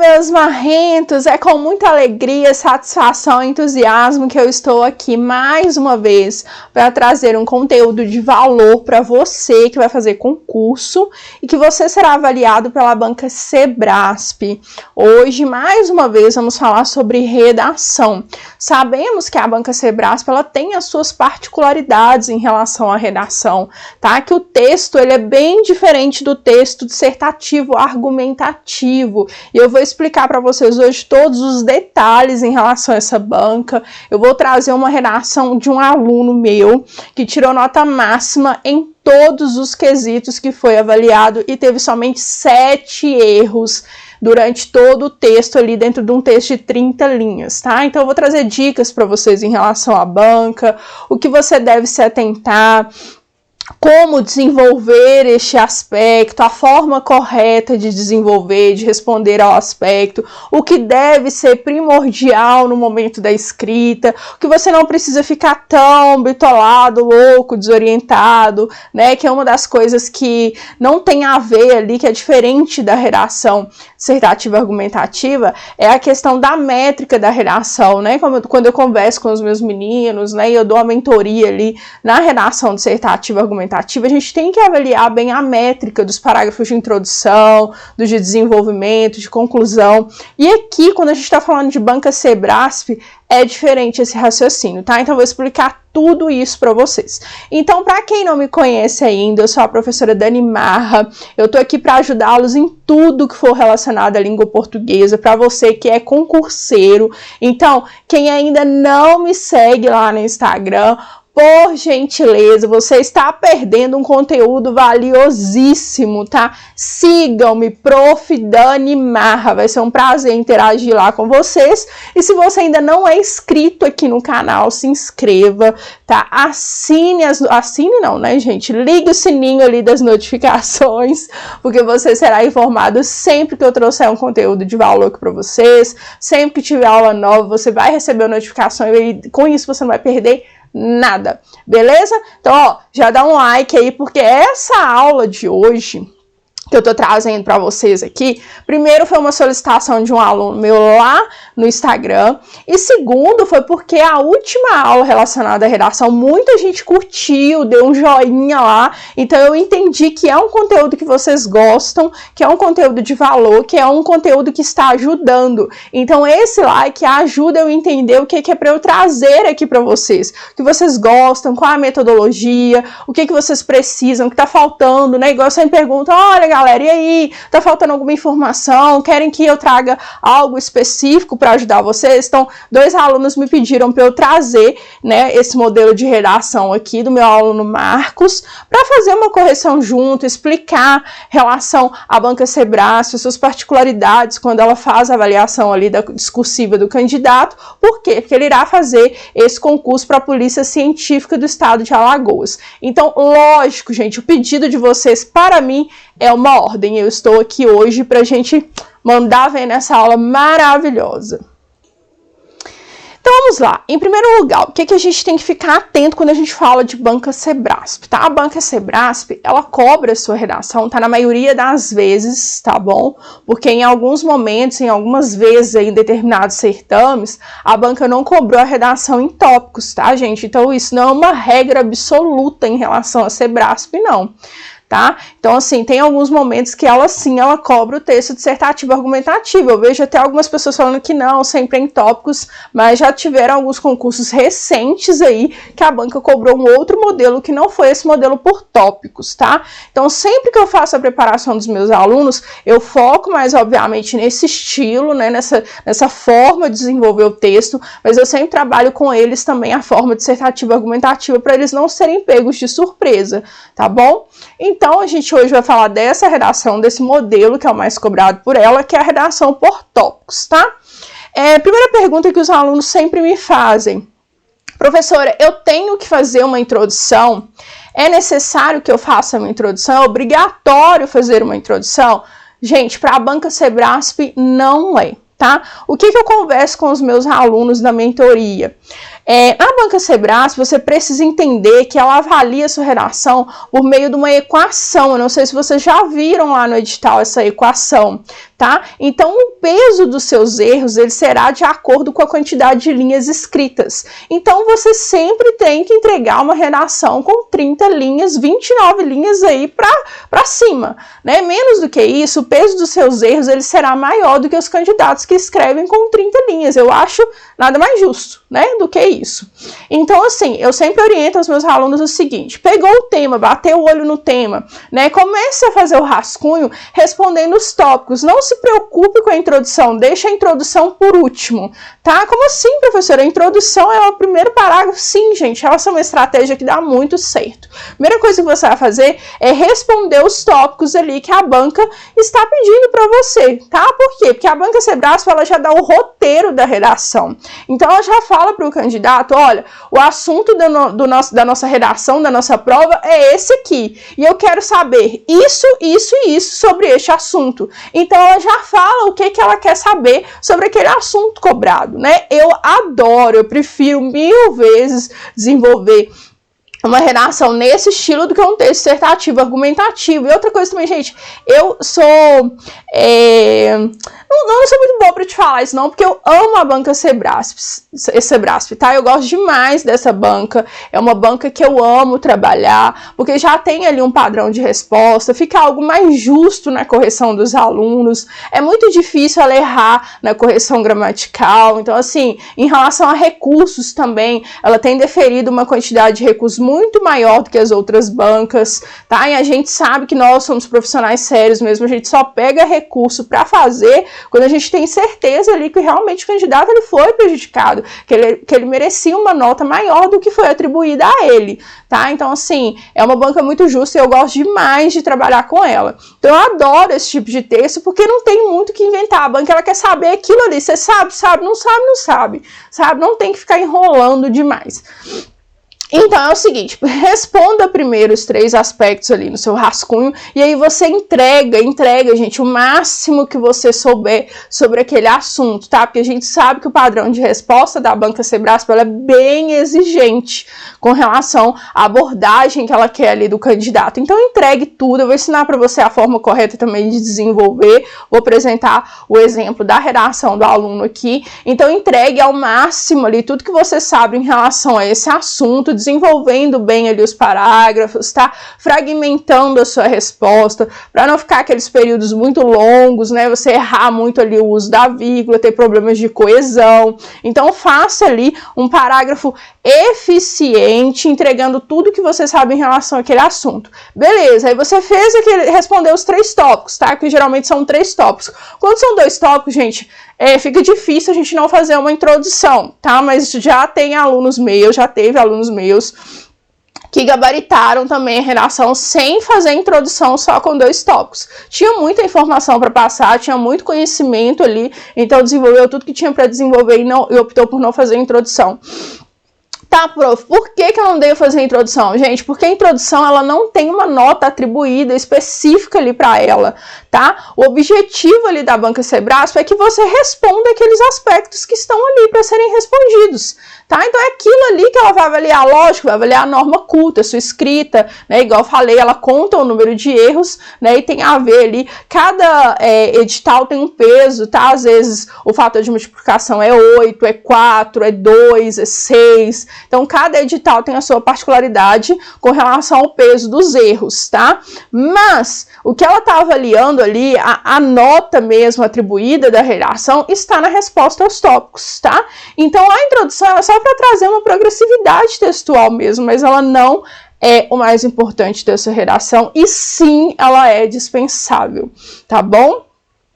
meus marrentos, é com muita alegria, satisfação e entusiasmo que eu estou aqui mais uma vez para trazer um conteúdo de valor para você que vai fazer concurso e que você será avaliado pela banca Sebrasp. Hoje, mais uma vez, vamos falar sobre redação. Sabemos que a banca Sebrasp ela tem as suas particularidades em relação à redação, tá? Que o texto ele é bem diferente do texto dissertativo argumentativo. E eu vou explicar para vocês hoje todos os detalhes em relação a essa banca. Eu vou trazer uma redação de um aluno meu que tirou nota máxima em todos os quesitos que foi avaliado e teve somente 7 erros durante todo o texto ali dentro de um texto de 30 linhas, tá? Então eu vou trazer dicas para vocês em relação à banca, o que você deve se atentar, como desenvolver este aspecto, a forma correta de desenvolver, de responder ao aspecto, o que deve ser primordial no momento da escrita, o que você não precisa ficar tão bitolado, louco, desorientado, né? Que é uma das coisas que não tem a ver ali, que é diferente da redação dissertativa argumentativa, é a questão da métrica da redação, né? Quando eu converso com os meus meninos, né? E eu dou a mentoria ali na redação dissertativa argumentativa, a gente tem que avaliar bem a métrica dos parágrafos de introdução, dos de desenvolvimento, de conclusão. E aqui, quando a gente está falando de banca Sebrasp, é diferente esse raciocínio, tá? Então, eu vou explicar tudo isso para vocês. Então, para quem não me conhece ainda, eu sou a professora Dani Marra. Eu tô aqui para ajudá-los em tudo que for relacionado à língua portuguesa, para você que é concurseiro. Então, quem ainda não me segue lá no Instagram, por gentileza, você está perdendo um conteúdo valiosíssimo, tá? Sigam-me, Prof. Dani Marra, vai ser um prazer interagir lá com vocês. E se você ainda não é inscrito aqui no canal, se inscreva, tá? Assine não, né, gente? Ligue o sininho ali das notificações, porque você será informado sempre que eu trouxer um conteúdo de valor aqui para vocês. Sempre que tiver aula nova, você vai receber a notificação e com isso você não vai perder nada, beleza? Então, ó, já dá um like aí, porque essa aula de hoje que eu tô trazendo para vocês aqui, primeiro foi uma solicitação de um aluno meu lá no Instagram, e segundo foi porque a última aula relacionada à redação, muita gente curtiu, deu um joinha lá, então eu entendi que é um conteúdo que vocês gostam, que é um conteúdo de valor, que é um conteúdo que está ajudando. Então esse like ajuda eu a entender o que é para eu trazer aqui para vocês, o que vocês gostam, qual a metodologia, o que vocês precisam, o que tá faltando, né? Igual você me pergunta, olha, galera, e aí? Tá faltando alguma informação? Querem que eu traga algo específico para ajudar vocês? Então, 2 alunos me pediram para eu trazer, né, esse modelo de redação aqui do meu aluno Marcos, para fazer uma correção junto, explicar relação à banca Sebrasp, suas particularidades quando ela faz a avaliação ali da discursiva do candidato. Por quê? Porque ele irá fazer esse concurso para a Polícia Científica do Estado de Alagoas. Então, lógico, gente, o pedido de vocês para mim é uma ordem. Eu estou aqui hoje para a gente mandar ver nessa aula maravilhosa. Então vamos lá. Em primeiro lugar, o que a gente tem que ficar atento quando a gente fala de banca Sebrasp, tá? A banca Sebrasp, ela cobra a sua redação, tá? Na maioria das vezes, tá bom? Porque em alguns momentos, em algumas vezes aí, em determinados certames, a banca não cobrou a redação em tópicos, tá, gente? Então isso não é uma regra absoluta em relação a Sebrasp, não. Tá? Então, assim, tem alguns momentos que ela, sim, ela cobra o texto dissertativo argumentativo. Eu vejo até algumas pessoas falando que não, sempre em tópicos, mas já tiveram alguns concursos recentes aí que a banca cobrou um outro modelo que não foi esse modelo por tópicos, tá? Então, sempre que eu faço a preparação dos meus alunos, eu foco mais, obviamente, nesse estilo, né, nessa forma de desenvolver o texto, mas eu sempre trabalho com eles também a forma dissertativa argumentativa para eles não serem pegos de surpresa, tá bom? Então, a gente hoje vai falar dessa redação, desse modelo que é o mais cobrado por ela, que é a redação por tópicos, tá? Primeira pergunta que os alunos sempre me fazem: professora, eu tenho que fazer uma introdução? É necessário que eu faça uma introdução? É obrigatório fazer uma introdução? Gente, para a banca Sebrasp não é. Tá? O que eu converso com os meus alunos da mentoria? A banca Sebrasp, você precisa entender que ela avalia a sua redação por meio de uma equação. Eu não sei se vocês já viram lá no edital essa equação, tá? Então, o peso dos seus erros, ele será de acordo com a quantidade de linhas escritas. Então, você sempre tem que entregar uma redação com 30 linhas, 29 linhas aí para cima, né? Menos do que isso, o peso dos seus erros, ele será maior do que os candidatos que escrevem com 30 linhas. Eu acho nada mais justo, né, do que isso. Então, assim, eu sempre oriento aos meus alunos o seguinte: pegou o tema, bateu o olho no tema, né, comece a fazer o rascunho respondendo os tópicos. Não se preocupe com a introdução, deixa a introdução por último, tá? Como assim, professora? A introdução é o primeiro parágrafo? Sim, gente, essa é uma estratégia que dá muito certo. A primeira coisa que você vai fazer é responder os tópicos ali que a banca está pedindo para você, tá? Por quê? Porque a banca Sebrasp, ela já dá o roteiro da redação. Então, ela já fala para o candidato: olha, o assunto da nossa redação, da nossa prova é esse aqui. E eu quero saber isso, isso e isso sobre este assunto. Então, ela já fala o que ela quer saber sobre aquele assunto cobrado, né? Eu prefiro 1000 vezes desenvolver uma redação nesse estilo do que um texto dissertativo, argumentativo. E outra coisa também, gente, eu sou... Não sou muito boa para te falar isso não, porque eu amo a banca Sebrasp, tá? Eu gosto demais dessa banca, é uma banca que eu amo trabalhar, porque já tem ali um padrão de resposta, fica algo mais justo na correção dos alunos, é muito difícil ela errar na correção gramatical. Então, assim, em relação a recursos também, ela tem deferido uma quantidade de recursos muito maior do que as outras bancas, tá? E a gente sabe que nós somos profissionais sérios mesmo, a gente só pega recurso para fazer quando a gente tem certeza ali que realmente o candidato ele foi prejudicado, que ele merecia uma nota maior do que foi atribuída a ele, tá? Então, assim, é uma banca muito justa e eu gosto demais de trabalhar com ela. Então, eu adoro esse tipo de texto porque não tem muito o que inventar. A banca, ela quer saber aquilo ali. Você sabe? Não sabe? Não tem que ficar enrolando demais. Então, é o seguinte, responda primeiro os 3 aspectos ali no seu rascunho e aí você entrega, gente, o máximo que você souber sobre aquele assunto, tá? Porque a gente sabe que o padrão de resposta da banca Sebrasp, ela é bem exigente com relação à abordagem que ela quer ali do candidato. Então, entregue tudo. Eu vou ensinar para você a forma correta também de desenvolver. Vou apresentar o exemplo da redação do aluno aqui. Então, entregue ao máximo ali tudo que você sabe em relação a esse assunto, desenvolvendo bem ali os parágrafos, tá? Fragmentando a sua resposta, para não ficar aqueles períodos muito longos, né? Você errar muito ali o uso da vírgula, ter problemas de coesão. Então, faça ali um parágrafo eficiente, entregando tudo que você sabe em relação àquele assunto. Beleza, aí você respondeu os 3 tópicos, tá? Que geralmente são 3 tópicos. Quando são 2 tópicos, gente, fica difícil a gente não fazer uma introdução, tá? Mas já teve alunos meus que gabaritaram também a redação sem fazer a introdução, só com 2 tópicos. Tinha muita informação para passar, tinha muito conhecimento ali, então desenvolveu tudo que tinha para desenvolver e optou por não fazer a introdução. Tá, prof, por que eu não devo fazer a introdução? Gente, porque a introdução, ela não tem uma nota atribuída específica ali para ela, tá? O objetivo ali da banca Sebrasp é que você responda aqueles aspectos que estão ali para serem respondidos, tá? Então, é aquilo ali que ela vai avaliar, lógico, vai avaliar a norma culta, sua escrita, né? Igual eu falei, ela conta o número de erros, né? E tem a ver ali, cada edital tem um peso, tá? Às vezes, o fator de multiplicação é 8, é 4, é 2, é 6... Então, cada edital tem a sua particularidade com relação ao peso dos erros, tá? Mas, o que ela está avaliando ali, a nota mesmo atribuída da redação, está na resposta aos tópicos, tá? Então, a introdução é só para trazer uma progressividade textual mesmo, mas ela não é o mais importante dessa redação, e sim, ela é dispensável, tá bom?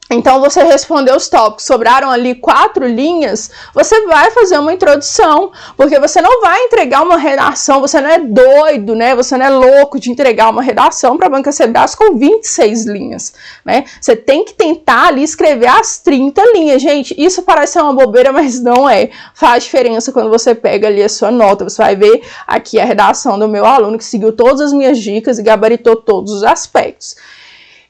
Então, você respondeu os tópicos, sobraram ali 4 linhas, você vai fazer uma introdução, porque você não vai entregar uma redação, você não é doido, né? Você não é louco de entregar uma redação para a banca Sebrasp com 26 linhas, né? Você tem que tentar ali escrever as 30 linhas. Gente, isso parece ser uma bobeira, mas não é. Faz diferença quando você pega ali a sua nota. Você vai ver aqui a redação do meu aluno que seguiu todas as minhas dicas e gabaritou todos os aspectos.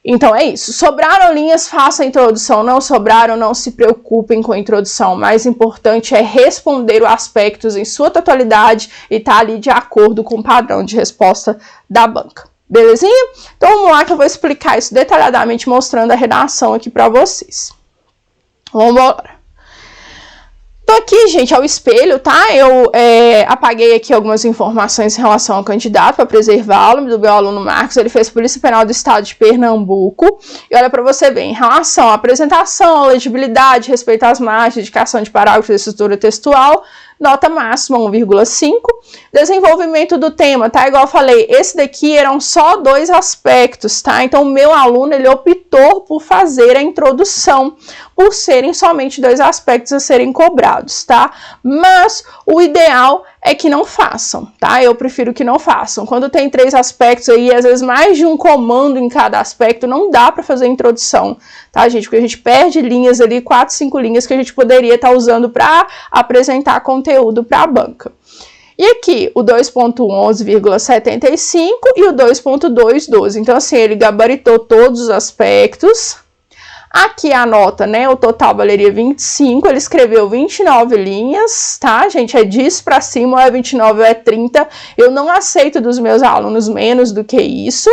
Então é isso, sobraram linhas, faça a introdução, não sobraram, não se preocupem com a introdução, o mais importante é responder os aspectos em sua totalidade e tá ali de acordo com o padrão de resposta da banca, belezinha? Então vamos lá que eu vou explicar isso detalhadamente mostrando a redação aqui para vocês. Vamos embora. Então aqui, gente, é o espelho, tá? Eu apaguei aqui algumas informações em relação ao candidato para preservá-lo, do meu aluno Marcos. Ele fez Polícia Penal do Estado de Pernambuco. E olha para você ver, em relação à apresentação, legibilidade, respeito às margens, indicação de parágrafo de estrutura textual, nota máxima 1,5. Desenvolvimento do tema, tá? Igual eu falei, esse daqui eram só 2 aspectos, tá? Então o meu aluno, ele optou por fazer a introdução, por serem somente 2 aspectos a serem cobrados, tá? Mas o ideal é que não façam, tá? Eu prefiro que não façam. Quando tem 3 aspectos aí, às vezes mais de um comando em cada aspecto, não dá para fazer a introdução, tá, gente? Porque a gente perde linhas ali, 4, 5 linhas que a gente poderia estar usando para apresentar conteúdo para a banca. E aqui, o 2.11,75 e o 2.212. Então, assim, ele gabaritou todos os aspectos. Aqui a nota, né, o total valeria 25, ele escreveu 29 linhas, tá, gente? É disso pra cima, ou é 29 ou é 30. Eu não aceito dos meus alunos menos do que isso.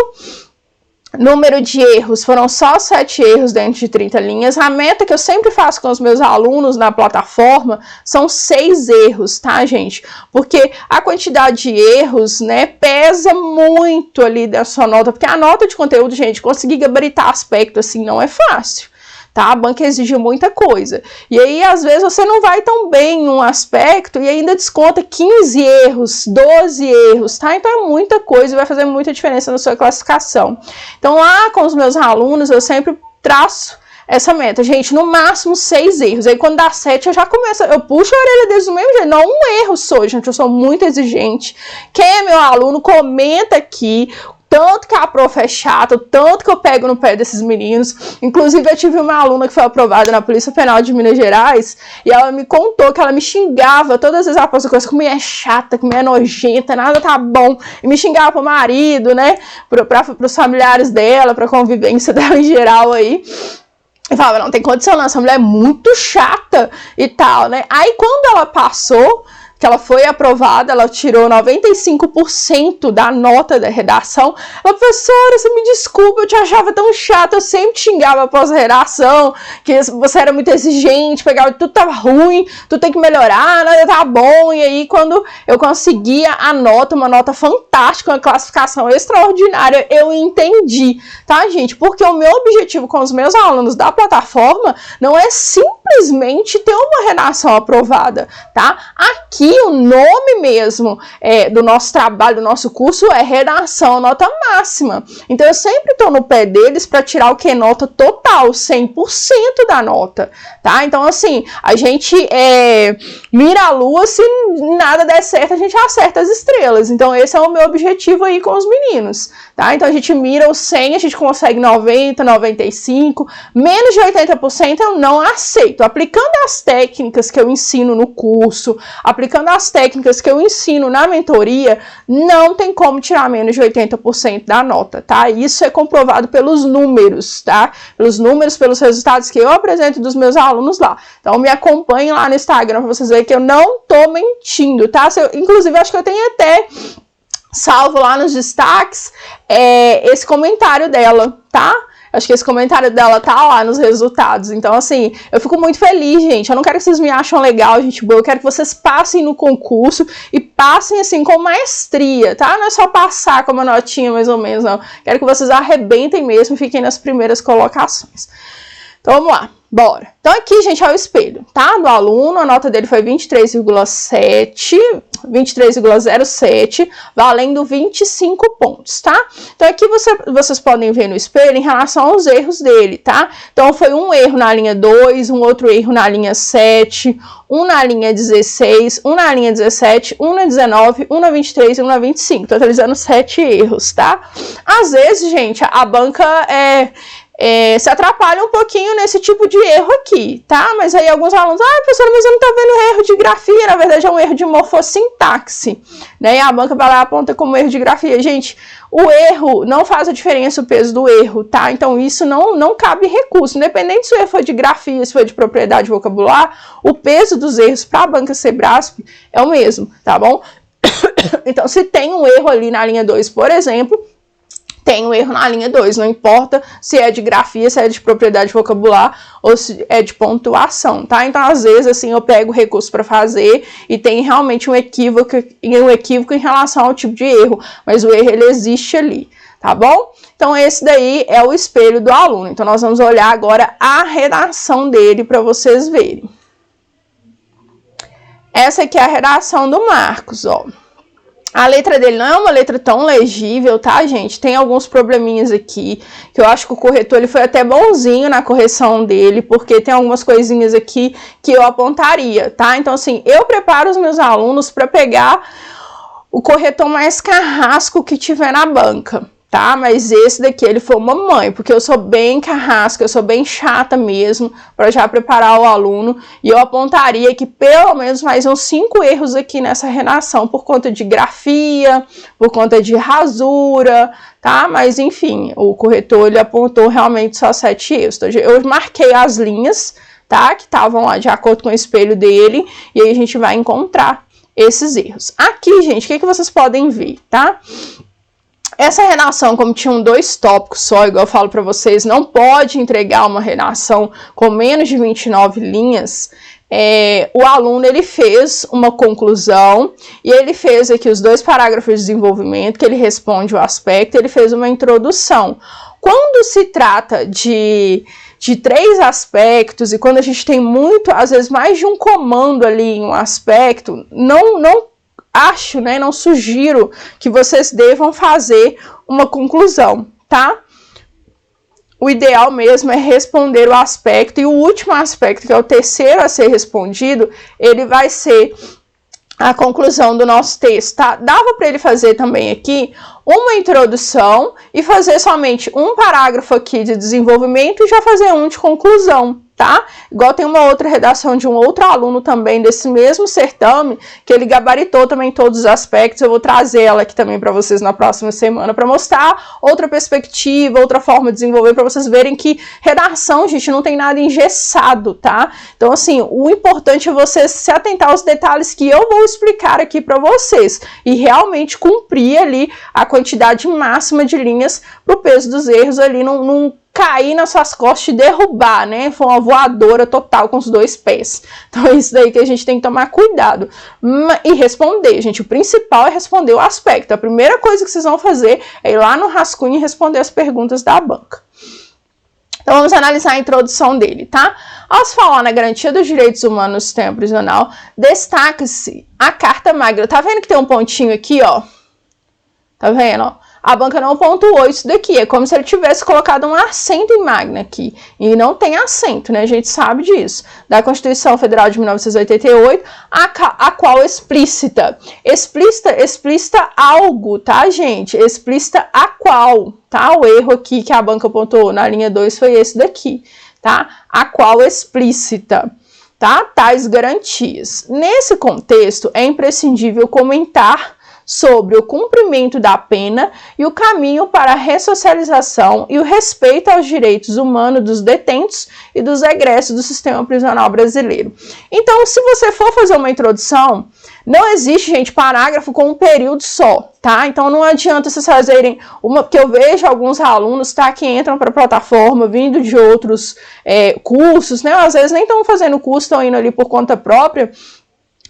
Número de erros, foram só 7 erros dentro de 30 linhas. A meta que eu sempre faço com os meus alunos na plataforma são 6 erros, tá, gente? Porque a quantidade de erros, né, pesa muito ali da sua nota. Porque a nota de conteúdo, gente, conseguir gabaritar aspecto assim não é fácil. Tá? A banca exige muita coisa. E aí, às vezes, você não vai tão bem em um aspecto e ainda desconta 15 erros, 12 erros, tá? Então, é muita coisa e vai fazer muita diferença na sua classificação. Então, lá com os meus alunos, eu sempre traço essa meta. Gente, no máximo 6 erros. Aí, quando dá 7, eu já começo, eu puxo a orelha deles do mesmo jeito. Não, um erro só, gente. Eu sou muito exigente. Quem é meu aluno, comenta aqui. Tanto que a prof é chata, tanto que eu pego no pé desses meninos. Inclusive, eu tive uma aluna que foi aprovada na Polícia Penal de Minas Gerais e ela me contou que ela me xingava todas as vezes ela passou coisa, que mulher chata, que mulher nojenta, nada tá bom. E me xingava pro marido, né, pros familiares dela, pra convivência dela em geral aí. Eu falava, não tem condição não, essa mulher é muito chata e tal, né. Aí, quando ela passou, que ela foi aprovada, ela tirou 95% da nota da redação. Ela, professora, você me desculpa, eu te achava tão chata, eu sempre te xingava após a redação, que você era muito exigente, pegava tudo tava ruim, tudo tem que melhorar, nada tá bom. E aí, quando eu conseguia a nota, uma nota fantástica, uma classificação extraordinária, eu entendi, tá, gente? Porque o meu objetivo com os meus alunos da plataforma não é simplesmente ter uma redação aprovada, tá? Aqui, o nome mesmo do nosso trabalho, do nosso curso é redação nota máxima. Então, eu sempre estou no pé deles para tirar o que? Nota total, 100% da nota, tá? Então, assim, a gente mira a lua, se nada der certo, a gente acerta as estrelas. Então, esse é o meu objetivo aí com os meninos, tá? Então, a gente mira o 100, a gente consegue 90, 95, menos de 80% eu não aceito. Aplicando as técnicas que eu ensino no curso, aplicando as técnicas que eu ensino na mentoria, não tem como tirar menos de 80% da nota, tá? Isso é comprovado pelos números, tá? Pelos números, pelos resultados que eu apresento dos meus alunos lá. Então, me acompanhem lá no Instagram pra vocês verem que eu não tô mentindo, tá? Inclusive, acho que eu tenho até salvo lá nos destaques esse comentário dela, tá? Acho que esse comentário dela tá lá nos resultados. Então, assim, eu fico muito feliz, gente. Eu não quero que vocês me achem legal, gente boa. Eu quero que vocês passem no concurso e passem, assim, com maestria, tá? Não é só passar com uma notinha, mais ou menos, não. Quero que vocês arrebentem mesmo e fiquem nas primeiras colocações. Então, vamos lá. Bora. Então, aqui, gente, é o espelho, tá? Do aluno, a nota dele foi 23,07, valendo 25 pontos, tá? Então, aqui vocês podem ver no espelho em relação aos erros dele, tá? Então, foi um erro na linha 2, um outro erro na linha 7, um na linha 16, um na linha 17, um na 19, um na 23 e um na 25, totalizando 7 erros, tá? Às vezes, gente, a banca se atrapalha um pouquinho nesse tipo de erro aqui, tá? Mas aí alguns alunos, professora, mas eu não tô vendo erro de grafia, na verdade é um erro de morfossintaxe, né? E a banca vai lá e aponta como erro de grafia. Gente, o erro não faz a diferença o peso do erro, tá? Então isso não cabe recurso, independente se o erro for de grafia, se for de propriedade vocabular, o peso dos erros para a banca Sebrasp é o mesmo, tá bom? Então se tem um erro ali na linha 2, por exemplo, tem um erro na linha 2, não importa se é de grafia, se é de propriedade vocabular ou se é de pontuação, tá? Então, às vezes, assim, eu pego o recurso para fazer e tem realmente um equívoco em relação ao tipo de erro, mas o erro, ele existe ali, tá bom? Então, esse daí é o espelho do aluno. Então, nós vamos olhar agora a redação dele para vocês verem. Essa aqui é a redação do Marcos, ó. A letra dele não é uma letra tão legível, tá, gente? Tem alguns probleminhas aqui, que eu acho que o corretor ele foi até bonzinho na correção dele, porque tem algumas coisinhas aqui que eu apontaria, tá? Então, assim, eu preparo os meus alunos para pegar o corretor mais carrasco que tiver na banca, tá? Mas esse daqui, ele foi uma mãe, porque eu sou bem carrasca, eu sou bem chata mesmo, para já preparar o aluno, e eu apontaria que pelo menos mais uns 5 erros aqui nessa redação, por conta de grafia, por conta de rasura, tá? Mas enfim, o corretor, ele apontou realmente só 7 erros. Então, eu marquei as linhas, tá? Que estavam lá de acordo com o espelho dele, e aí a gente vai encontrar esses erros. Aqui, gente, o que vocês podem ver, tá? Essa redação, como tinham 2 tópicos só, igual eu falo para vocês, não pode entregar uma redação com menos de 29 linhas. O aluno, ele fez uma conclusão e ele fez aqui os 2 parágrafos de desenvolvimento, que ele responde o aspecto, ele fez uma introdução. Quando se trata de 3 aspectos e quando a gente tem muito, às vezes mais de um comando ali em um aspecto, não acho, né, não sugiro que vocês devam fazer uma conclusão, tá? O ideal mesmo é responder o aspecto, e o último aspecto, que é o terceiro a ser respondido, ele vai ser a conclusão do nosso texto, tá? Dava para ele fazer também aqui uma introdução e fazer somente um parágrafo aqui de desenvolvimento e já fazer um de conclusão, tá? Igual tem uma outra redação de um outro aluno também desse mesmo certame, que ele gabaritou também todos os aspectos. Eu vou trazer ela aqui também para vocês na próxima semana para mostrar outra perspectiva, outra forma de desenvolver, para vocês verem que redação, gente, não tem nada engessado, tá? Então, assim, o importante é vocês se atentar aos detalhes que eu vou explicar aqui para vocês e realmente cumprir ali a quantidade máxima de linhas para o peso dos erros ali não cair nas suas costas e derrubar, né? Foi uma voadora total com os 2 pés. Então é isso daí que a gente tem que tomar cuidado. E responder, gente. O principal é responder o aspecto. A primeira coisa que vocês vão fazer é ir lá no rascunho e responder as perguntas da banca. Então vamos analisar a introdução dele, tá? Ao se falar na garantia dos direitos humanos no sistema prisional, destaca-se a Carta Magna. Tá vendo que tem um pontinho aqui, ó? Tá vendo, ó? A banca não pontuou isso daqui, é como se ele tivesse colocado um acento em Magna aqui, e não tem acento, né, a gente sabe disso, da Constituição Federal de 1988, a qual explícita algo, tá, gente, explícita a qual, tá, o erro aqui que a banca pontuou na linha 2 foi esse daqui, tá, a qual explícita, tá, tais garantias. Nesse contexto, é imprescindível comentar sobre o cumprimento da pena e o caminho para a ressocialização e o respeito aos direitos humanos dos detentos e dos egressos do sistema prisional brasileiro. Então, se você for fazer uma introdução, não existe, gente, parágrafo com um período só, tá? Então, não adianta vocês fazerem uma, porque eu vejo alguns alunos, tá, que entram para a plataforma vindo de outros cursos, né? Às vezes nem estão fazendo curso, estão indo ali por conta própria,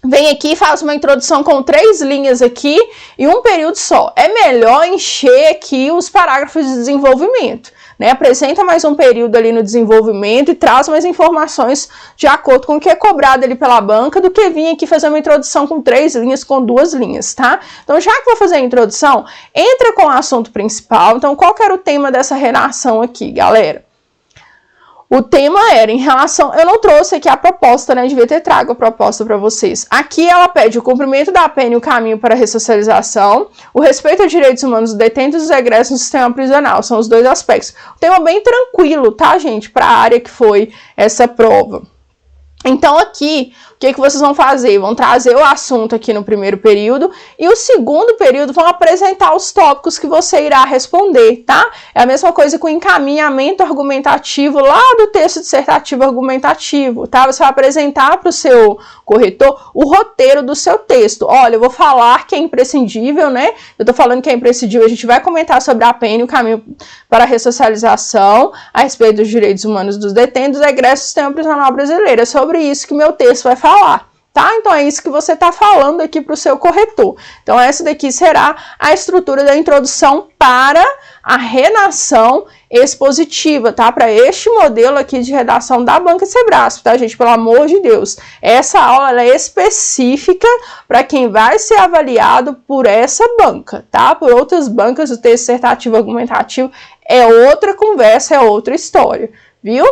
vem aqui e faz uma introdução com 3 linhas aqui e um período só. É melhor encher aqui os parágrafos de desenvolvimento, né? Apresenta mais um período ali no desenvolvimento e traz mais informações de acordo com o que é cobrado ali pela banca, do que vir aqui fazer uma introdução com 3 linhas, com 2 linhas, tá? Então, já que vou fazer a introdução, entra com o assunto principal. Então, qual que era o tema dessa redação aqui, galera? O tema era em relação... Eu não trouxe aqui a proposta, né? Devia ter trago a proposta para vocês. Aqui ela pede o cumprimento da pena e o caminho para a ressocialização, o respeito aos direitos humanos dos detentos e dos egressos no sistema prisional. São os dois aspectos. O tema bem tranquilo, tá, gente? Para a área que foi essa prova. Então aqui, o que vocês vão fazer? Vão trazer o assunto aqui no primeiro período e o segundo período vão apresentar os tópicos que você irá responder, tá? É a mesma coisa com o encaminhamento argumentativo lá do texto dissertativo argumentativo, tá? Você vai apresentar para o seu corretor o roteiro do seu texto. Olha, eu vou falar que é imprescindível, né? Eu tô falando que é imprescindível, a gente vai comentar sobre a pena e o caminho para a ressocialização, a respeito dos direitos humanos dos detentos e egressos do sistema prisional brasileiro. É sobre isso que meu texto vai falar, tá? Então é isso que você está falando aqui para o seu corretor. Então essa daqui será a estrutura da introdução para a redação expositiva, tá? Para este modelo aqui de redação da Banca Sebrasp, tá, gente? Pelo amor de Deus. Essa aula ela é específica para quem vai ser avaliado por essa banca, tá? Por outras bancas, o texto dissertativo argumentativo é outra conversa, é outra história, viu?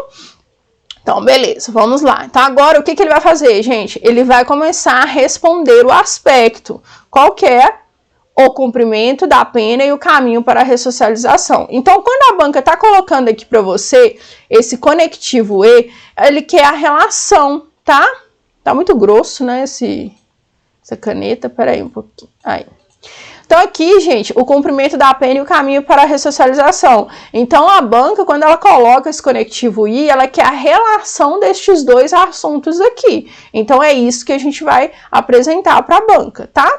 Então, beleza, vamos lá. Então, agora, o que ele vai fazer, gente? Ele vai começar a responder o aspecto. Qual que é o cumprimento da pena e o caminho para a ressocialização. Então, quando a banca está colocando aqui para você esse conectivo E, ele quer a relação, tá? Tá muito grosso, né, essa caneta. Peraí um pouquinho. Aí. Então aqui, gente, o cumprimento da pena e o caminho para a ressocialização. Então a banca, quando ela coloca esse conectivo I, ela quer a relação destes dois assuntos aqui. Então é isso que a gente vai apresentar para a banca, tá?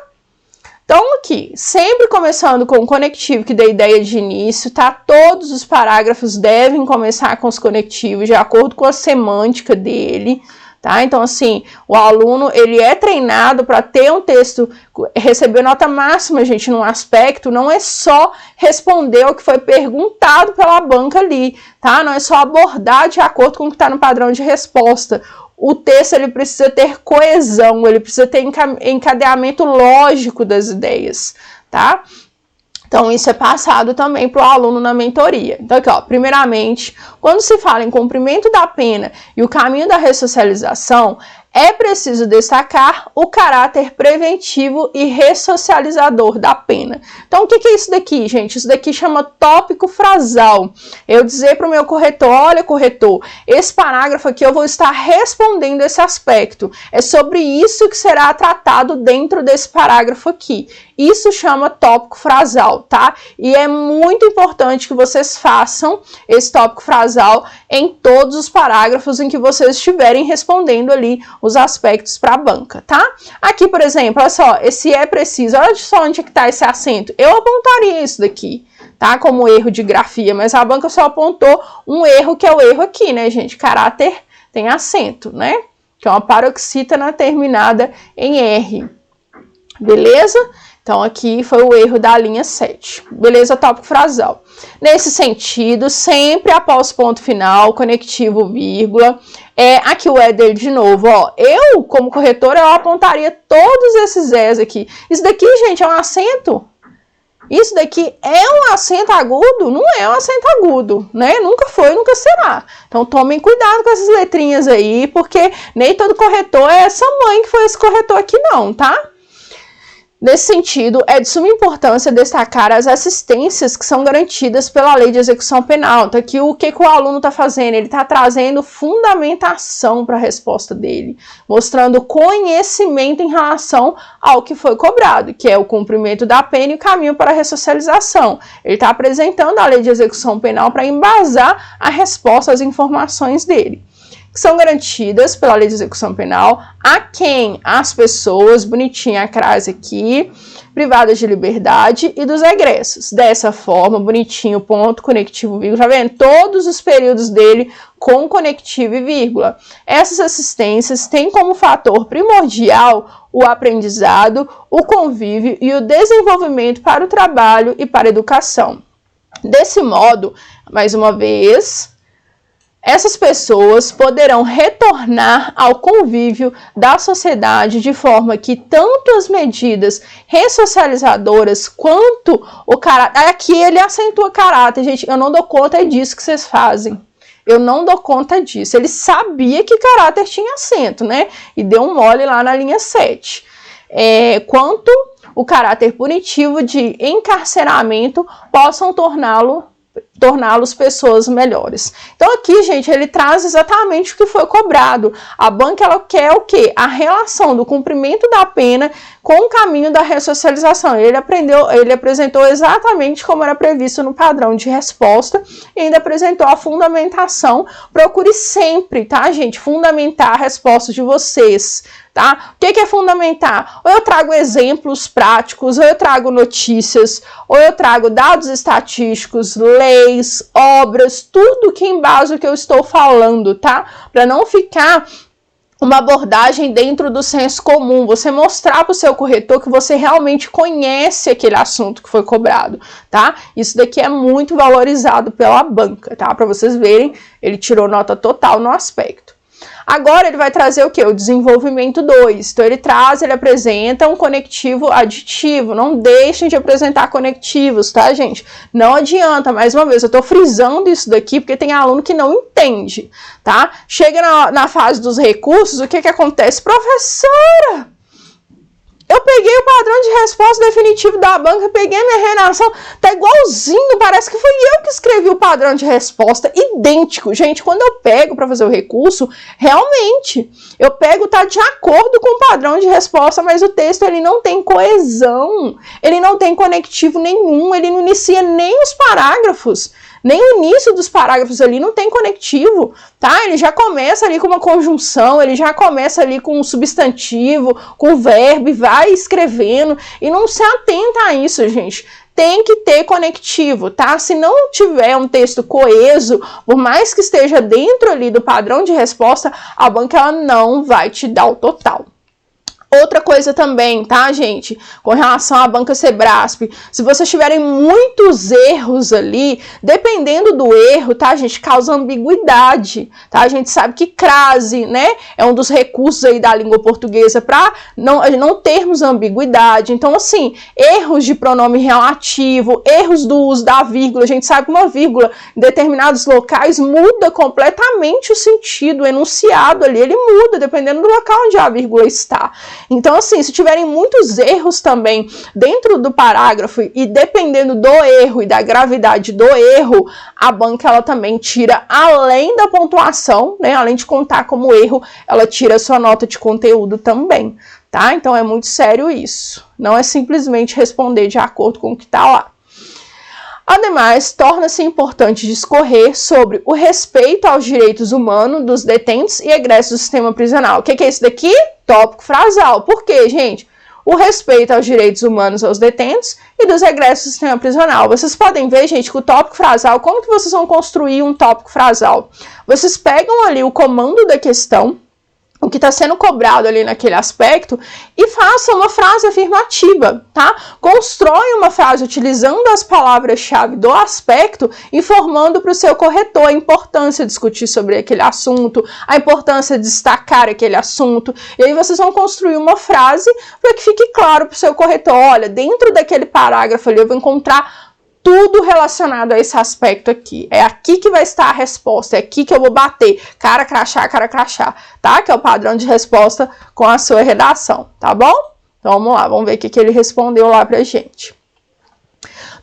Então aqui, sempre começando com o conectivo que dá ideia de início, tá? Todos os parágrafos devem começar com os conectivos de acordo com a semântica dele. Tá? Então, assim, o aluno, ele é treinado para ter um texto, receber nota máxima, gente, num aspecto, não é só responder o que foi perguntado pela banca ali, tá? Não é só abordar de acordo com o que está no padrão de resposta. O texto, ele precisa ter coesão, ele precisa ter encadeamento lógico das ideias, tá? Então, isso é passado também para o aluno na mentoria. Então, aqui, ó, primeiramente, quando se fala em cumprimento da pena e o caminho da ressocialização, é preciso destacar o caráter preventivo e ressocializador da pena. Então, o que é isso daqui, gente? Isso daqui chama tópico frasal. Eu dizer para o meu corretor, olha, corretor, esse parágrafo aqui eu vou estar respondendo esse aspecto. É sobre isso que será tratado dentro desse parágrafo aqui. Isso chama tópico frasal, tá? E é muito importante que vocês façam esse tópico frasal em todos os parágrafos em que vocês estiverem respondendo ali os aspectos para a banca, tá? Aqui, por exemplo, olha só, esse é preciso, olha só onde é que está esse acento. Eu apontaria isso daqui, tá? Como erro de grafia, mas a banca só apontou um erro, que é o erro aqui, né, gente? Caráter tem acento, né? Que é uma paroxítona terminada em R. Beleza? Então, aqui foi o erro da linha 7. Beleza? Tópico frasal. Nesse sentido, sempre após ponto final, conectivo, vírgula. Aqui o Éder de novo, ó. Eu, como corretora, eu apontaria todos esses S aqui. Isso daqui, gente, é um acento? Isso daqui é um acento agudo? Não é um acento agudo, né? Nunca foi, nunca será. Então, tomem cuidado com essas letrinhas aí, porque nem todo corretor é essa mãe que foi esse corretor aqui não, tá? Nesse sentido, é de suma importância destacar as assistências que são garantidas pela Lei de Execução Penal. Então, aqui o que o aluno está fazendo? Ele está trazendo fundamentação para a resposta dele, mostrando conhecimento em relação ao que foi cobrado, que é o cumprimento da pena e o caminho para a ressocialização. Ele está apresentando a Lei de Execução Penal para embasar a resposta às informações dele, que são garantidas pela Lei de Execução Penal a quem? As pessoas, bonitinha a crase aqui, privadas de liberdade e dos egressos. Dessa forma, bonitinho, ponto, conectivo, vírgula, tá vendo? Todos os períodos dele com conectivo e vírgula. Essas assistências têm como fator primordial o aprendizado, o convívio e o desenvolvimento para o trabalho e para a educação. Desse modo, mais uma vez, essas pessoas poderão retornar ao convívio da sociedade de forma que tanto as medidas ressocializadoras quanto o caráter... Aqui ele acentua caráter, gente, eu não dou conta disso que vocês fazem. eu não dou conta disso. Ele sabia que caráter tinha acento, né? E deu um mole lá na linha 7. Quanto o caráter punitivo de encarceramento possam torná-los pessoas melhores. Então aqui, gente, ele traz exatamente o que foi cobrado. A banca, ela quer o quê? A relação do cumprimento da pena com o caminho da ressocialização. Ele apresentou exatamente como era previsto no padrão de resposta e ainda apresentou a fundamentação. Procure sempre, tá, gente, fundamentar a resposta de vocês, tá? O que é fundamentar? Ou eu trago exemplos práticos, ou eu trago notícias, ou eu trago dados estatísticos, leis, obras, tudo que embasa o que eu estou falando, tá? Para não ficar uma abordagem dentro do senso comum, você mostrar para o seu corretor que você realmente conhece aquele assunto que foi cobrado, tá? Isso daqui é muito valorizado pela banca, tá? Para vocês verem, ele tirou nota total no aspecto. Agora ele vai trazer o que? O desenvolvimento 2. Então ele apresenta um conectivo aditivo. Não deixem de apresentar conectivos, tá, gente? Não adianta, mais uma vez, eu tô frisando isso daqui porque tem aluno que não entende, tá? Chega na fase dos recursos, o que acontece? Professora, eu peguei o padrão de resposta definitivo da banca, peguei a minha redação, tá igualzinho, parece que fui eu que escrevi o padrão de resposta, idêntico. Gente, quando eu pego para fazer o recurso, realmente, eu pego, tá de acordo com o padrão de resposta, mas o texto, ele não tem coesão, ele não tem conectivo nenhum, ele não inicia nem os parágrafos. Nem o início dos parágrafos ali não tem conectivo, tá? Ele já começa ali com uma conjunção, ele já começa ali com um substantivo, com verbo, e vai escrevendo, e não se atenta a isso, gente. Tem que ter conectivo, tá? Se não tiver um texto coeso, por mais que esteja dentro ali do padrão de resposta, a banca, ela não vai te dar o total. Outra coisa também, tá, gente? Com relação à banca Sebrasp, se vocês tiverem muitos erros ali, dependendo do erro, tá, gente, causa ambiguidade, tá? A gente sabe que crase, né, é um dos recursos aí da língua portuguesa para não termos ambiguidade. Então, assim, erros de pronome relativo, erros do uso da vírgula, a gente sabe que uma vírgula em determinados locais muda completamente o sentido, o enunciado ali, ele muda dependendo do local onde a vírgula está. Então, assim, se tiverem muitos erros também dentro do parágrafo e dependendo do erro e da gravidade do erro, a banca, ela também tira, além da pontuação, né, além de contar como erro, ela tira a sua nota de conteúdo também, tá? Então, é muito sério isso. Não é simplesmente responder de acordo com o que está lá. Ademais, torna-se importante discorrer sobre o respeito aos direitos humanos dos detentos e egressos do sistema prisional. O que é isso daqui? Tópico frasal. Por quê, gente? O respeito aos direitos humanos aos detentos e dos egressos do sistema prisional. Vocês podem ver, gente, que o tópico frasal, como que vocês vão construir um tópico frasal? Vocês pegam ali o comando da questão, o que está sendo cobrado ali naquele aspecto, e faça uma frase afirmativa, tá? Constrói uma frase utilizando as palavras-chave do aspecto, informando para o seu corretor a importância de discutir sobre aquele assunto, a importância de destacar aquele assunto, e aí vocês vão construir uma frase para que fique claro para o seu corretor, olha, dentro daquele parágrafo ali eu vou encontrar tudo relacionado a esse aspecto aqui. É aqui que vai estar a resposta, é aqui que eu vou bater, cara crachá, tá? Que é o padrão de resposta com a sua redação, tá bom? Então vamos lá, vamos ver o que ele respondeu lá pra gente.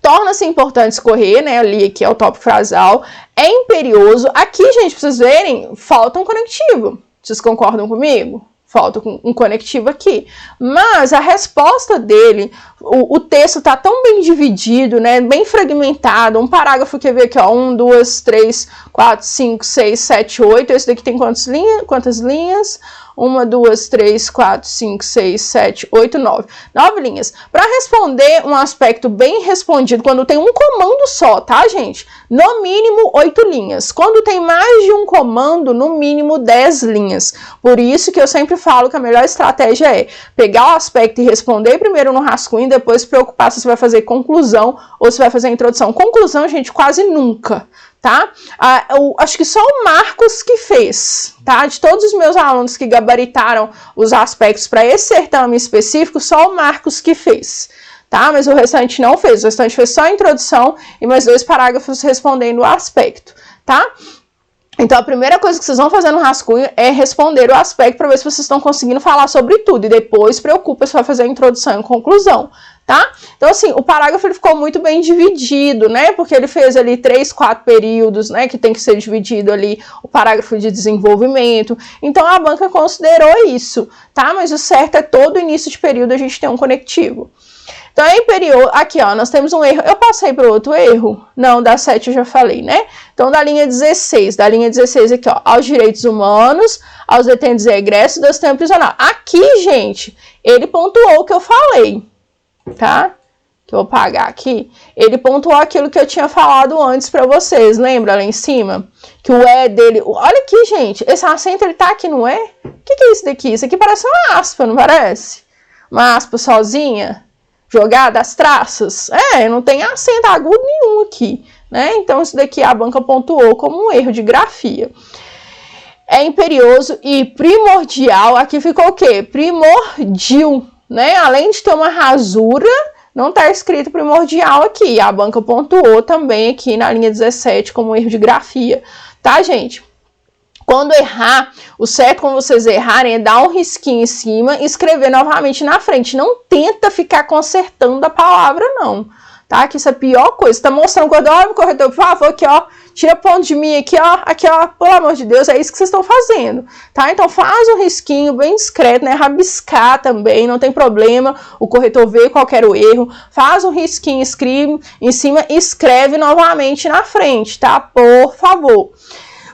Torna-se importante escorrer, né? Ali aqui é o tópico frasal. É imperioso. Aqui, gente, pra vocês verem, falta um conectivo. Vocês concordam comigo? Falta um conectivo aqui. Mas a resposta dele, o texto tá tão bem dividido, né? Bem fragmentado. Um parágrafo que ver aqui, ó. 1, 2, 3, 4, 5, 6, 7, 8. Esse daqui tem quantas linhas? 1, 2, 3, 4, 5, 6, 7, 8, 9. 9 linhas. Para responder um aspecto bem respondido, quando tem um comando só, tá, gente? No mínimo 8 linhas. Quando tem mais de um comando, no mínimo 10 linhas. Por isso que eu sempre falo que a melhor estratégia é pegar o aspecto e responder primeiro no rascunho e depois se preocupar se você vai fazer conclusão ou se vai fazer introdução. Conclusão, gente, quase nunca. Tá? Acho que só o Marcos que fez, tá? De todos os meus alunos que gabaritaram os aspectos para esse certame específico, só o Marcos que fez, tá? Mas o restante não fez, o restante fez só a introdução e mais 2 parágrafos respondendo o aspecto, tá? Então, a primeira coisa que vocês vão fazer no rascunho é responder o aspecto para ver se vocês estão conseguindo falar sobre tudo. E depois, preocupa-se para fazer a introdução e conclusão, tá? Então, assim, o parágrafo ele ficou muito bem dividido, né? Porque ele fez ali 3, 4 períodos, né? Que tem que ser dividido ali o parágrafo de desenvolvimento. Então, a banca considerou isso, tá? Mas o certo é todo início de período a gente ter um conectivo. Então, em período, aqui, ó, nós temos um erro. Eu passei para outro erro? Não, da 7 eu já falei, né? Então, da linha 16 aqui, ó, aos direitos humanos, aos detentos e egressos do sistema prisional. Aqui, gente, ele pontuou o que eu falei, tá? Que eu vou apagar aqui. Ele pontuou aquilo que eu tinha falado antes para vocês, lembra lá em cima? Que o E dele... Olha aqui, gente, esse acento, ele tá aqui no E? O que é isso daqui? Isso aqui parece uma aspa, não parece? Uma aspa sozinha? Jogada as traças? Não tem acento agudo nenhum aqui, né? Então, isso daqui a banca pontuou como um erro de grafia. É imperioso e primordial. Aqui ficou o quê? Primordial, né? Além de ter uma rasura, não está escrito primordial aqui. A banca pontuou também aqui na linha 17 como um erro de grafia, tá, gente? Quando errar, o certo quando vocês errarem é dar um risquinho em cima e escrever novamente na frente. Não tenta ficar consertando a palavra, não. Tá? Que isso é a pior coisa. Você tá mostrando quando olha o corretor, por favor, aqui, ó. Tira ponto de mim aqui, ó. Aqui, ó. Pelo amor de Deus, é isso que vocês estão fazendo. Tá? Então faz um risquinho bem discreto, né? Rabiscar também, não tem problema. O corretor vê qual era o erro. Faz um risquinho, escreve em cima e escreve novamente na frente, tá? Por favor.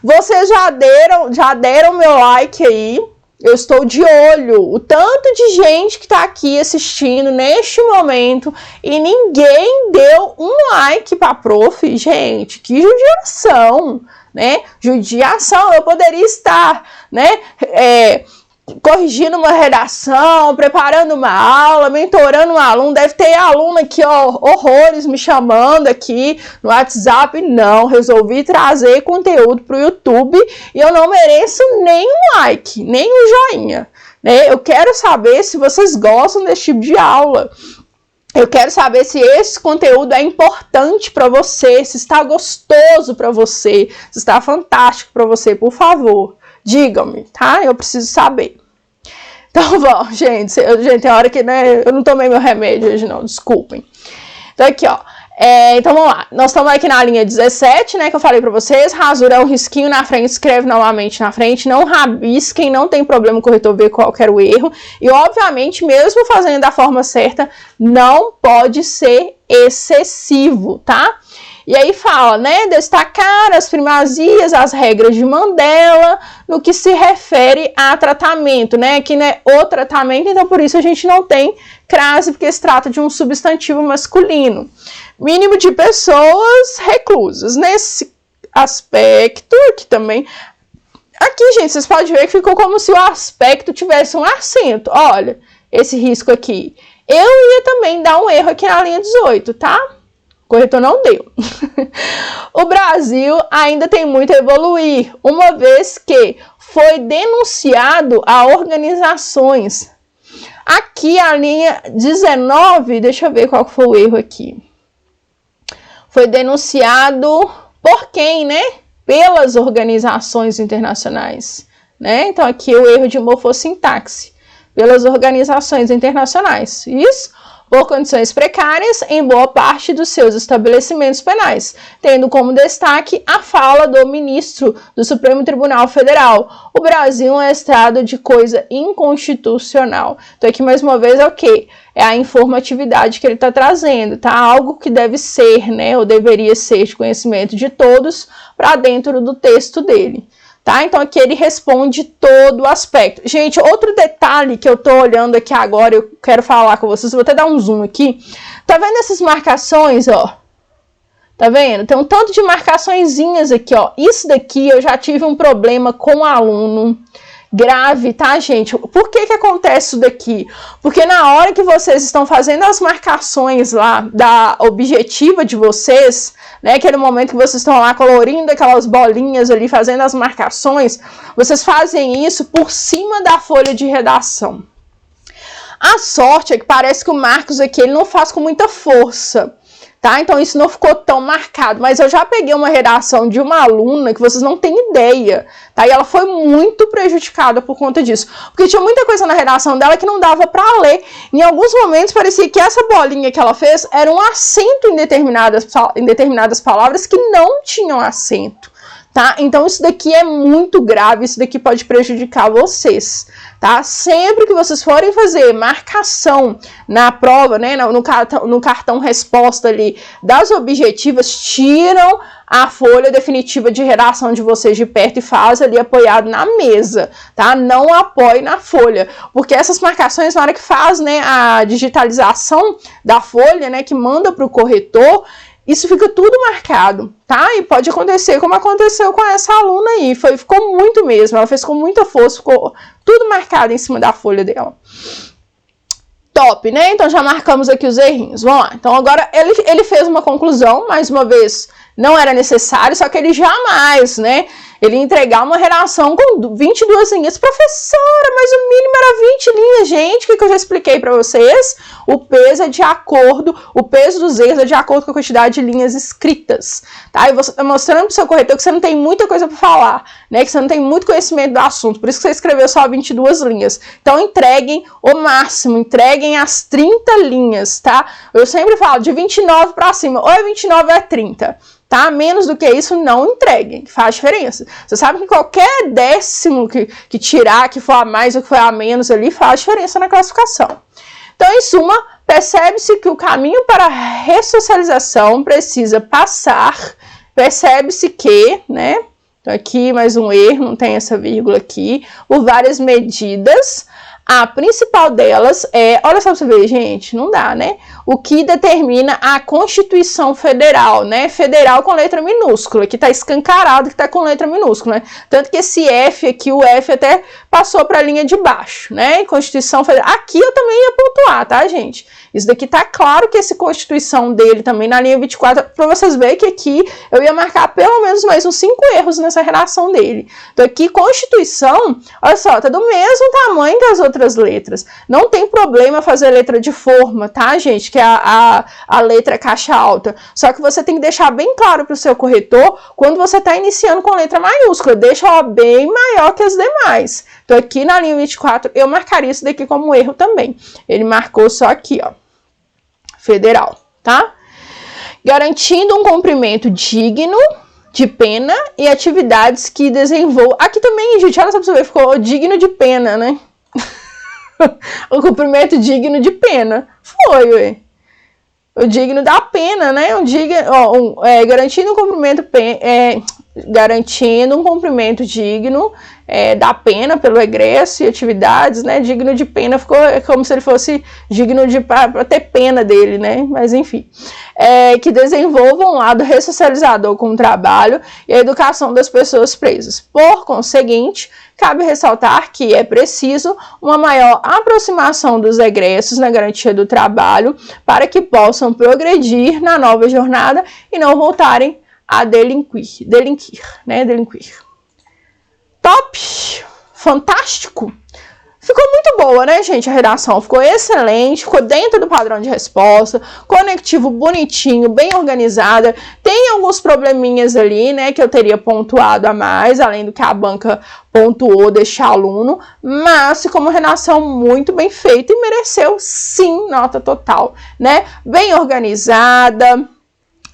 Vocês já deram meu like aí, eu estou de olho, o tanto de gente que está aqui assistindo neste momento e ninguém deu um like para a prof, gente, que judiação, né? Judiação, eu poderia estar, né, corrigindo uma redação, preparando uma aula, mentorando um aluno, deve ter aluno aqui, ó, horrores me chamando aqui no WhatsApp, não, resolvi trazer conteúdo para o YouTube e eu não mereço nem um like, nem um joinha, né? Eu quero saber se vocês gostam desse tipo de aula. Eu quero saber se esse conteúdo é importante para você, se está gostoso para você, se está fantástico para você, por favor. Digam-me, tá? Eu preciso saber. Então, bom, gente, tem hora que, né, eu não tomei meu remédio hoje, não, desculpem. Então, aqui, ó. Então, vamos lá. Nós estamos aqui na linha 17, né, que eu falei pra vocês. Rasura é um risquinho na frente, escreve novamente na frente. Não rabisquem, não tem problema o corretor ver qual que era o erro. E, obviamente, mesmo fazendo da forma certa, não pode ser excessivo, tá? E aí fala, né, destacar as primazias, as regras de Mandela, no que se refere a tratamento, né, aqui não é o tratamento, então por isso a gente não tem crase, porque se trata de um substantivo masculino. Mínimo de pessoas reclusas, nesse aspecto aqui também. Aqui, gente, vocês podem ver que ficou como se o aspecto tivesse um acento, olha, esse risco aqui. Eu ia também dar um erro aqui na linha 18, tá? O corretor não deu. O Brasil ainda tem muito a evoluir, uma vez que foi denunciado a organizações. Aqui a linha 19, deixa eu ver qual foi o erro aqui. Foi denunciado por quem, né? Pelas organizações internacionais, né? Então aqui o erro de morfossintaxe. Pelas organizações internacionais. Isso por condições precárias em boa parte dos seus estabelecimentos penais, tendo como destaque a fala do ministro do Supremo Tribunal Federal. O Brasil é um estado de coisa inconstitucional. Então aqui mais uma vez é o quê? É a informatividade que ele está trazendo, tá? Algo que deve ser, né, ou deveria ser de conhecimento de todos para dentro do texto dele. Tá? Então aqui ele responde todo o aspecto. Gente, outro detalhe que eu tô olhando aqui agora, eu quero falar com vocês, vou até dar um zoom aqui. Tá vendo essas marcações, ó? Tá vendo? Tem um tanto de marcaçõezinhas aqui, ó. Isso daqui eu já tive um problema com o aluno grave, tá, gente? Por que que acontece isso daqui? Porque na hora que vocês estão fazendo as marcações lá da objetiva de vocês, né, aquele momento que vocês estão lá colorindo aquelas bolinhas ali, fazendo as marcações, vocês fazem isso por cima da folha de redação. A sorte é que parece que o Marcos aqui, ele não faz com muita força, tá? Então isso não ficou tão marcado, mas eu já peguei uma redação de uma aluna que vocês não têm ideia, tá? E ela foi muito prejudicada por conta disso, porque tinha muita coisa na redação dela que não dava para ler. Em alguns momentos parecia que essa bolinha que ela fez era um acento em determinadas palavras que não tinham acento, tá? Então isso daqui é muito grave, isso daqui pode prejudicar vocês, tá? Sempre que vocês forem fazer marcação na prova, né, no cartão resposta ali das objetivas, tiram a folha definitiva de redação de vocês de perto e faz ali apoiado na mesa, tá? Não apoie na folha, porque essas marcações, na hora que faz, né, a digitalização da folha, né, que manda para o corretor, isso fica tudo marcado, tá? E pode acontecer como aconteceu com essa aluna aí. Ficou muito mesmo, ela fez com muita força, ficou tudo marcado em cima da folha dela. Top, né? Então já marcamos aqui os errinhos. Vamos lá. Então agora ele fez uma conclusão, mais uma vez, não era necessário, só que ele jamais, né? Ele entregar uma redação com 22 linhas. Professora, mas o mínimo era 20 linhas, gente. O que eu já expliquei para vocês? O peso é de acordo, o peso dos erros é de acordo com a quantidade de linhas escritas, tá? E você tá mostrando pro seu corretor que você não tem muita coisa para falar, né? Que você não tem muito conhecimento do assunto, por isso que você escreveu só 22 linhas. Então entreguem o máximo, entreguem as 30 linhas, tá? Eu sempre falo de 29 para cima, ou é 29 ou é 30. Tá? Menos do que isso, não entreguem, faz diferença. Você sabe que qualquer décimo que tirar, que for a mais ou que for a menos ali, faz diferença na classificação. Então, em suma, percebe-se que o caminho para a ressocialização precisa passar, percebe-se que, né? Então, aqui mais um erro, não tem essa vírgula aqui, por várias medidas. A principal delas é, olha só pra você ver, gente, não dá, né? O que determina a Constituição Federal, né? Federal com letra minúscula, que tá escancarado que tá com letra minúscula, né? Tanto que esse F aqui, o F até passou pra linha de baixo, né? Constituição Federal. Aqui eu também ia pontuar, tá, gente? Isso daqui tá claro que essa Constituição dele também na linha 24, pra vocês verem que aqui eu ia marcar pelo menos mais uns 5 erros nessa redação dele. Então aqui, Constituição, olha só, tá do mesmo tamanho que as outras letras. Não tem problema fazer letra de forma, tá, gente? Que é a letra caixa alta. Só que você tem que deixar bem claro pro seu corretor quando você tá iniciando com letra maiúscula. Deixa ela bem maior que as demais. Então aqui na linha 24 eu marcaria isso daqui como erro também. Ele marcou só aqui, ó. Federal, tá? Garantindo um cumprimento digno de pena e atividades que desenvolvam. Aqui também, gente, olha só pra você ver, ficou digno de pena, né? O cumprimento digno de pena. Foi, ué. O digno da pena, né? Garantindo um cumprimento garantindo um cumprimento digno da pena pelo egresso e atividades, né? Digno de pena ficou como se ele fosse digno de para ter pena dele, né? Mas enfim, que desenvolvam um lado ressocializador com o trabalho e a educação das pessoas presas. Por conseguinte, cabe ressaltar que é preciso uma maior aproximação dos egressos na garantia do trabalho para que possam progredir na nova jornada e não voltarem a delinquir, né? Delinquir. Top! Fantástico! Ficou muito boa, né, gente? A redação ficou excelente, ficou dentro do padrão de resposta, conectivo bonitinho, bem organizada. Tem alguns probleminhas ali, né, que eu teria pontuado a mais, além do que a banca pontuou deste aluno, mas ficou uma redação muito bem feita e mereceu, sim, nota total, né? Bem organizada.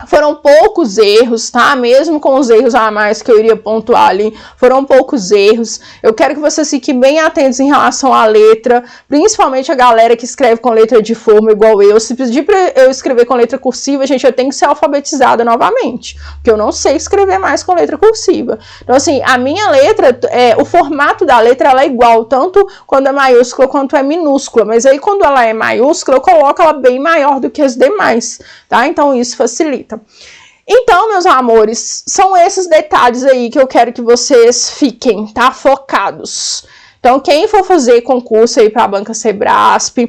Foram poucos erros, tá? Mesmo com os erros a mais que eu iria pontuar ali, foram poucos erros. Eu quero que vocês fiquem bem atentos em relação à letra, principalmente a galera que escreve com letra de forma igual eu. Se pedir pra eu escrever com letra cursiva, gente, eu tenho que ser alfabetizada novamente, porque eu não sei escrever mais com letra cursiva. Então, assim, a minha letra, o formato da letra, ela é igual, tanto quando é maiúscula quanto é minúscula, mas aí quando ela é maiúscula, eu coloco ela bem maior do que as demais, tá? Então, isso facilita. Então, meus amores, são esses detalhes aí que eu quero que vocês fiquem, tá? Focados. Então, quem for fazer concurso aí para a Banca Sebrasp,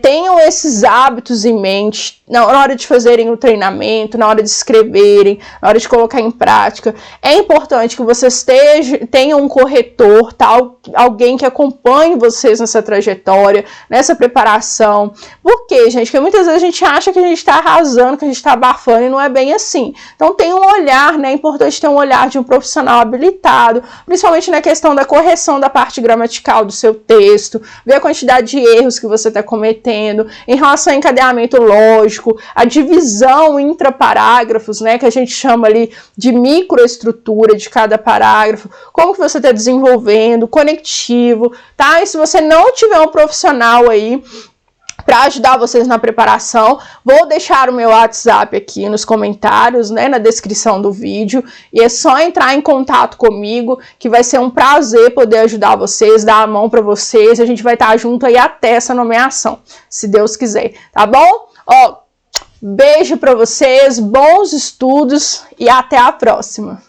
tenham esses hábitos em mente na hora de fazerem o treinamento, na hora de escreverem, na hora de colocar em prática. É importante que vocês tenham um corretor, alguém que acompanhe vocês nessa trajetória, nessa preparação. Por quê, gente? Porque muitas vezes a gente acha que a gente está arrasando, que a gente está abafando, e não é bem assim. Então tem um olhar, né? É importante ter um olhar de um profissional habilitado, principalmente na questão da correção da parte gramatical do seu texto, ver a quantidade de erros que você está cometendo, em relação ao encadeamento lógico, a divisão intraparágrafos, né, que a gente chama ali de microestrutura de cada parágrafo, como que você está desenvolvendo, conectivo, tá? E se você não tiver um profissional aí para ajudar vocês na preparação, vou deixar o meu WhatsApp aqui nos comentários, né, na descrição do vídeo, e é só entrar em contato comigo, que vai ser um prazer poder ajudar vocês, dar a mão para vocês, a gente vai estar junto aí até essa nomeação, se Deus quiser, tá bom? Ó, beijo para vocês, bons estudos e até a próxima!